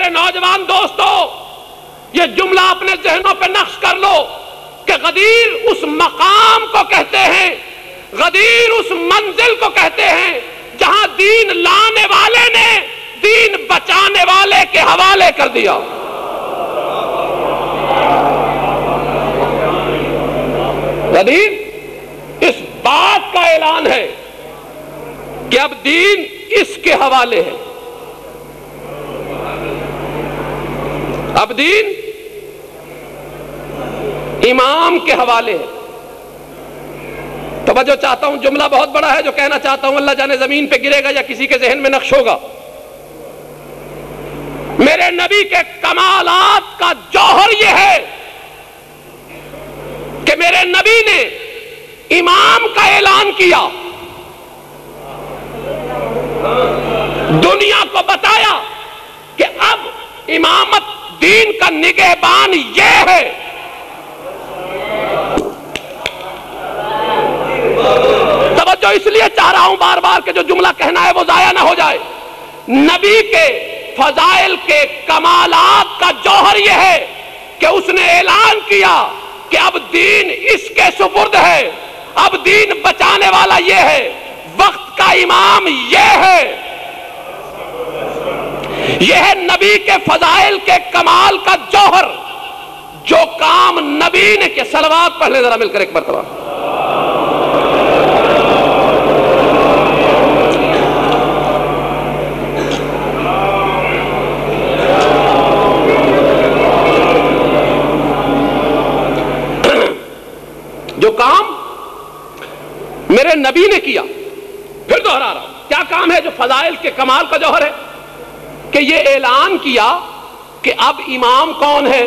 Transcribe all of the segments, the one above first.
میرے نوجوان دوستو، یہ جملہ اپنے ذہنوں پہ نقش کر لو کہ غدیر اس مقام کو کہتے ہیں، غدیر اس منزل کو کہتے ہیں جہاں دین لانے والے نے دین بچانے والے کے حوالے کر دیا۔ غدیر اس بات کا اعلان ہے کہ اب دین اس کے حوالے ہے، اب دین امام کے حوالے ہے۔ توجہ چاہتا ہوں، جملہ بہت بڑا ہے جو کہنا چاہتا ہوں، اللہ جانے زمین پہ گرے گا یا کسی کے ذہن میں نقش ہوگا۔ میرے نبی کے کمالات کا جوہر یہ ہے کہ میرے نبی نے امام کا اعلان کیا، دنیا کو بتایا کہ اب امامت دین کا نگہبان یہ ہے۔ توجہ اس لیے چاہ رہا ہوں بار بار کہ جو جملہ کہنا ہے وہ ضائع نہ ہو جائے۔ نبی کے فضائل کے کمالات کا جوہر یہ ہے کہ اس نے اعلان کیا کہ اب دین اس کے سپرد ہے، اب دین بچانے والا یہ ہے، وقت کا امام یہ ہے۔ یہ ہے نبی کے فضائل کے کمال کا جوہر، جو کام نبی نے کیا۔ صلوات پڑھ لیں ذرا مل کر ایک مرتبہ۔ جو کام میرے نبی نے کیا، پھر دوہرا رہا ہوں، کیا کام ہے جو فضائل کے کمال کا جوہر ہے؟ کہ یہ اعلان کیا کہ اب امام کون ہے،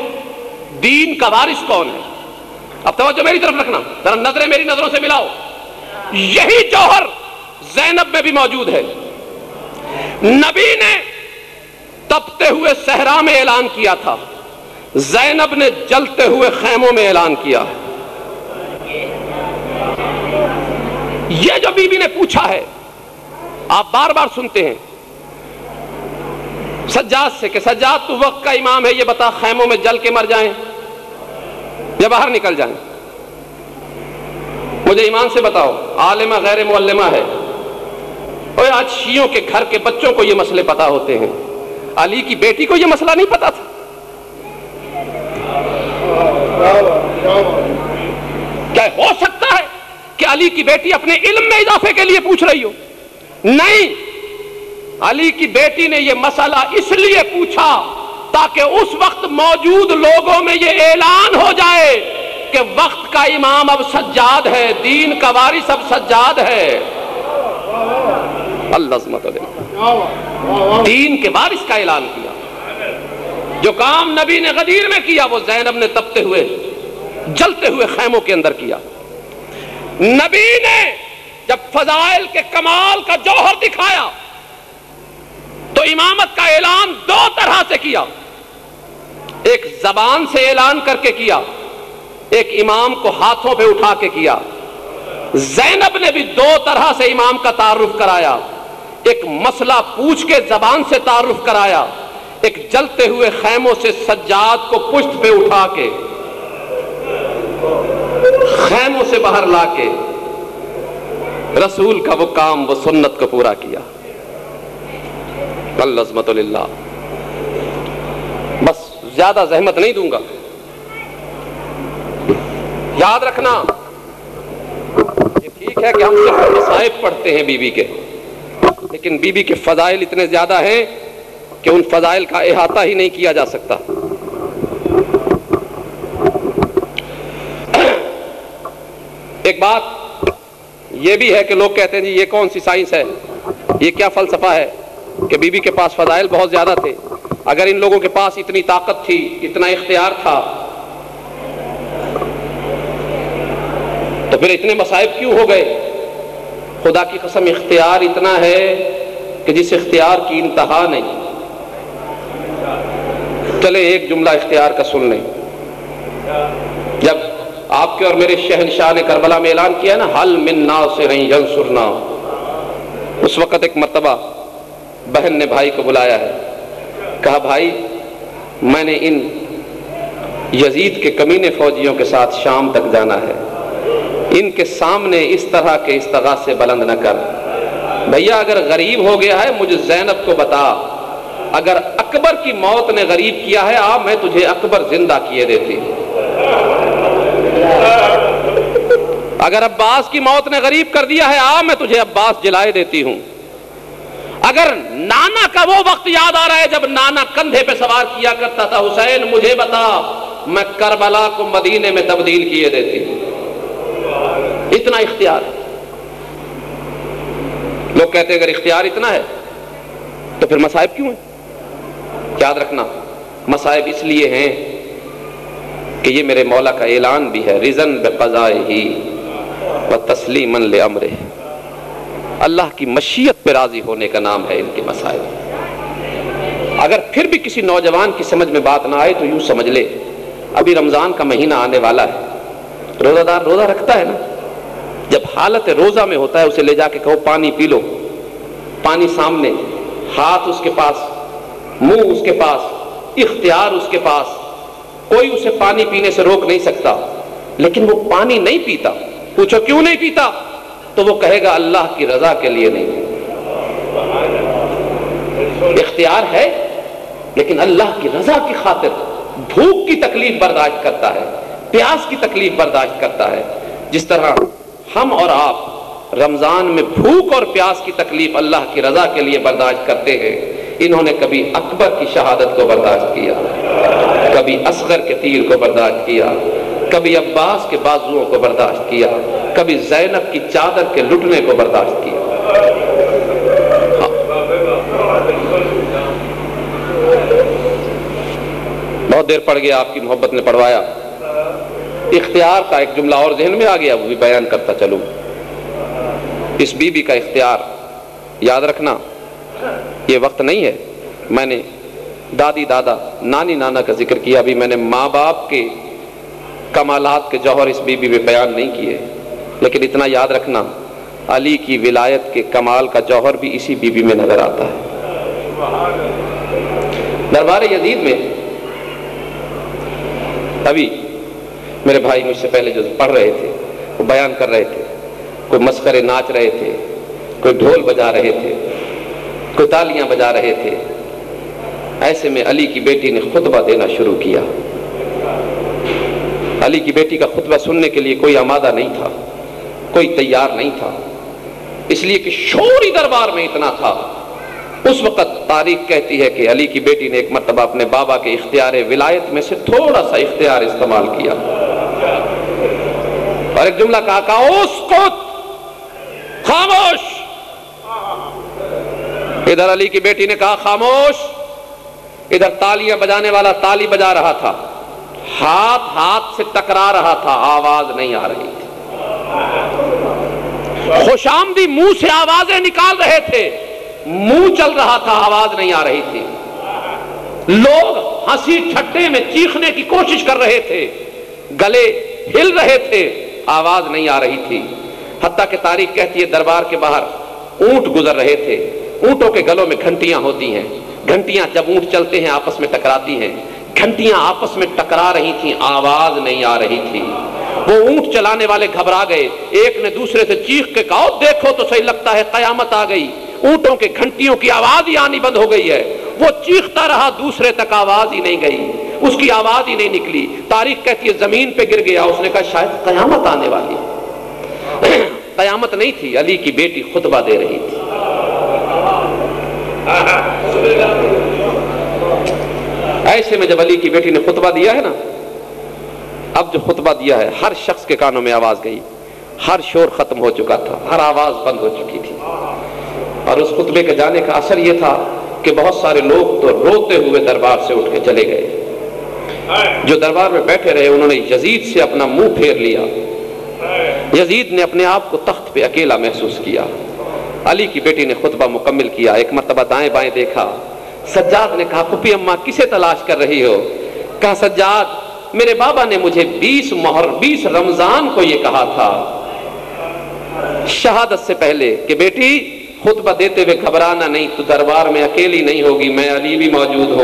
دین کا وارث کون ہے۔ اب توجہ میری طرف رکھنا، ذرا نظریں میری نظروں سے ملاؤ۔ یہی جوہر زینب میں بھی موجود ہے۔ نبی نے تپتے ہوئے صحرا میں اعلان کیا تھا، زینب نے جلتے ہوئے خیموں میں اعلان کیا۔ یہ جو بی بی نے پوچھا ہے، آپ بار بار سنتے ہیں سجاد سے کہ سجاد تو وقت کا امام ہے، یہ بتا خیموں میں جل کے مر جائیں یا باہر نکل جائیں؟ مجھے ایمان سے بتاؤ، عالمہ غیر معلمہ ہے، اور آج شیعوں کے گھر کے بچوں کو یہ مسئلے پتا ہوتے ہیں، علی کی بیٹی کو یہ مسئلہ نہیں پتا تھا۔ کیا ہو سکتا ہے کہ علی کی بیٹی اپنے علم میں اضافے کے لیے پوچھ رہی ہو؟ نہیں، علی کی بیٹی نے یہ مسئلہ اس لیے پوچھا تاکہ اس وقت موجود لوگوں میں یہ اعلان ہو جائے کہ وقت کا امام اب سجاد ہے، دین کا وارث اب سجاد ہے۔ اللہ عظمت علیہ، دین کے وارث کا اعلان کیا۔ جو کام نبی نے غدیر میں کیا وہ زینب نے تپتے ہوئے جلتے ہوئے خیموں کے اندر کیا۔ نبی نے جب فضائل کے کمال کا جوہر دکھایا تو امامت کا اعلان دو طرح سے کیا، ایک زبان سے اعلان کر کے کیا، ایک امام کو ہاتھوں پہ اٹھا کے کیا۔ زینب نے بھی دو طرح سے امام کا تعارف کرایا، ایک مسئلہ پوچھ کے زبان سے تعارف کرایا، ایک جلتے ہوئے خیموں سے سجاد کو پشت پہ اٹھا کے خیموں سے باہر لا کے رسول کا وہ کام، وہ سنت کو پورا کیا۔ العظمت للہ۔ بس زیادہ زحمت نہیں دوں گا، یاد رکھنا یہ ٹھیک ہے کہ ہم صرف مصائب پڑھتے ہیں بی بی کے، لیکن بی بی کے فضائل اتنے زیادہ ہیں کہ ان فضائل کا احاطہ ہی نہیں کیا جا سکتا۔ ایک بات یہ بھی ہے کہ لوگ کہتے ہیں جی یہ کون سی سائنس ہے، یہ کیا فلسفہ ہے کہ بی بی کے پاس فضائل بہت زیادہ تھے۔ اگر ان لوگوں کے پاس اتنی طاقت تھی، اتنا اختیار تھا، تو پھر اتنے مصائب کیوں ہو گئے؟ خدا کی قسم اختیار اتنا ہے کہ جس اختیار کی انتہا نہیں۔ چلے ایک جملہ اختیار کا سن لیں۔ جب آپ کے اور میرے شہنشاہ نے کربلا میں اعلان کیا نا حل من ناصر ینصرنا، اس وقت ایک مرتبہ بہن نے بھائی کو بلایا ہے، کہا بھائی میں نے ان یزید کے کمینے فوجیوں کے ساتھ شام تک جانا ہے، ان کے سامنے اس طرح کے استغاثے بلند نہ کر، بھیا اگر غریب ہو گیا ہے مجھے زینب کو بتا، اگر اکبر کی موت نے غریب کیا ہے آ میں تجھے اکبر زندہ کیے دیتی، اگر عباس کی موت نے غریب کر دیا ہے آ میں تجھے عباس جلائے دیتی ہوں، اگر نانا کا وہ وقت یاد آ رہا ہے جب نانا کندھے پہ سوار کیا کرتا تھا حسین مجھے بتا، میں کربلا کو مدینے میں تبدیل کیے دیتی ہوں۔ اتنا اختیار ہے۔ لوگ کہتے ہیں اگر اختیار اتنا ہے تو پھر مصائب کیوں ہیں؟ یاد رکھنا مصائب اس لیے ہیں کہ یہ میرے مولا کا اعلان بھی ہے، رضن بقضائہ و تسلیما لامرہ، اللہ کی مشیت پہ راضی ہونے کا نام ہے ان کے مصائب۔ اگر پھر بھی کسی نوجوان کی سمجھ میں بات نہ آئے تو یوں سمجھ لے ابھی رمضان کا مہینہ آنے والا ہے، روزہ دار روزہ رکھتا ہے نا، جب حالت روزہ میں ہوتا ہے اسے لے جا کے کہو پانی پی لو، پانی سامنے، ہاتھ اس کے پاس، منہ اس کے پاس، اختیار اس کے پاس، کوئی اسے پانی پینے سے روک نہیں سکتا، لیکن وہ پانی نہیں پیتا، پوچھو کیوں نہیں پیتا تو وہ کہے گا اللہ کی رضا کے لیے نہیں۔ اختیار ہے لیکن اللہ کی رضا کی خاطر بھوک کی تکلیف برداشت کرتا ہے، پیاس کی تکلیف برداشت کرتا ہے۔ جس طرح ہم اور آپ رمضان میں بھوک اور پیاس کی تکلیف اللہ کی رضا کے لیے برداشت کرتے ہیں، انہوں نے کبھی اکبر کی شہادت کو برداشت کیا، کبھی اصغر کے تیر کو برداشت کیا، کبھی عباس کے بازوؤں کو برداشت کیا، کبھی زینب کی چادر کے لٹنے کو برداشت کیا۔ بہت دیر پڑ گیا، آپ کی محبت نے پڑھوایا۔ اختیار کا ایک جملہ اور ذہن میں آ گیا، وہ بھی بیان کرتا چلوں۔ اس بی بی کا اختیار یاد رکھنا، یہ وقت نہیں ہے، میں نے دادی دادا نانی نانا کا ذکر کیا، ابھی میں نے ماں باپ کے کمالات کے جوہر اس بی بی میں بیان نہیں کیے، لیکن اتنا یاد رکھنا علی کی ولایت کے کمال کا جوہر بھی اسی بی بی میں نظر آتا ہے۔ دربار یزید میں ابھی میرے بھائی مجھ سے پہلے جو پڑھ رہے تھے وہ بیان کر رہے تھے، کوئی مسخرے ناچ رہے تھے، کوئی ڈھول بجا رہے تھے، کوئی تالیاں بجا رہے تھے، ایسے میں علی کی بیٹی نے خطبہ دینا شروع کیا۔ علی کی بیٹی کا خطبہ سننے کے لیے کوئی آمادہ نہیں تھا، کوئی تیار نہیں تھا، اس لیے کہ شوری دربار میں اتنا تھا۔ اس وقت تاریخ کہتی ہے کہ علی کی بیٹی نے ایک مرتبہ اپنے بابا کے اختیار ولایت میں سے تھوڑا سا اختیار استعمال کیا اور ایک جملہ کہا کہ اسکت، خاموش۔ ادھر علی کی بیٹی نے کہا خاموش، ادھر تالیاں بجانے والا تالی بجا رہا تھا، ہاتھ ہاتھ سے ٹکرا رہا تھا، آواز نہیں آ رہی تھی۔ خوشامدی منہ سے آوازیں نکال رہے تھے، منہ چل رہا تھا، آواز نہیں آ رہی تھی۔ لوگ ہنسی ٹھٹے میں چیخنے کی کوشش کر رہے تھے، گلے ہل رہے تھے، آواز نہیں آ رہی تھی۔ حتیٰ کہ تاریخ کہتی ہے دربار کے باہر اونٹ گزر رہے تھے، اونٹوں کے گلوں میں گھنٹیاں ہوتی ہیں، گھنٹیاں جب اونٹ چلتے ہیں آپس میں ٹکراتی ہیں، گھنٹیاں آپس میں ٹکرا رہی تھیں، آواز نہیں آ رہی تھی۔ وہ اونٹ چلانے والے گھبرا گئے، ایک نے دوسرے سے چیخ کے کہا دیکھو تو صحیح لگتا ہے قیامت آ گئی، اونٹوں کے گھنٹیوں کی آواز ہی آنی بند ہو گئی ہے۔ وہ چیختا رہا، دوسرے تک آواز ہی نہیں گئی، اس کی آواز ہی نہیں نکلی۔ تاریخ کہتی ہے زمین پہ گر گیا، اس نے کہا شاید قیامت آنے والی ہے۔ قیامت نہیں تھی، علی کی بیٹی خطبہ دے رہی تھی۔ ایسے میں جب علی کی بیٹی نے خطبہ دیا ہے نا، اب جو خطبہ دیا ہے ہر شخص کے کانوں میں آواز گئی، ہر شور ختم ہو چکا تھا، ہر آواز بند ہو چکی تھی، اور اس خطبے کے جانے کا اثر یہ تھا کہ بہت سارے لوگ تو روتے ہوئے دربار سے اٹھ کے چلے گئے۔ جو دربار میں بیٹھے رہے انہوں نے یزید سے اپنا منہ پھیر لیا، یزید نے اپنے آپ کو تخت پہ اکیلا محسوس کیا۔ علی کی بیٹی نے خطبہ مکمل کیا، ایک مرتبہ دائیں بائیں دیکھا، سجاد نے کہا پھپھی اماں کسے تلاش کر رہی ہو؟ کہا سجاد میرے بابا نے مجھے 20 رمضان کو یہ کہا تھا شہادت سے پہلے کہ بیٹی خطبہ دیتے ہوئے گھبرانا نہیں، تو دربار میں اکیلی نہیں ہوگی، میں علی بھی موجود ہوں۔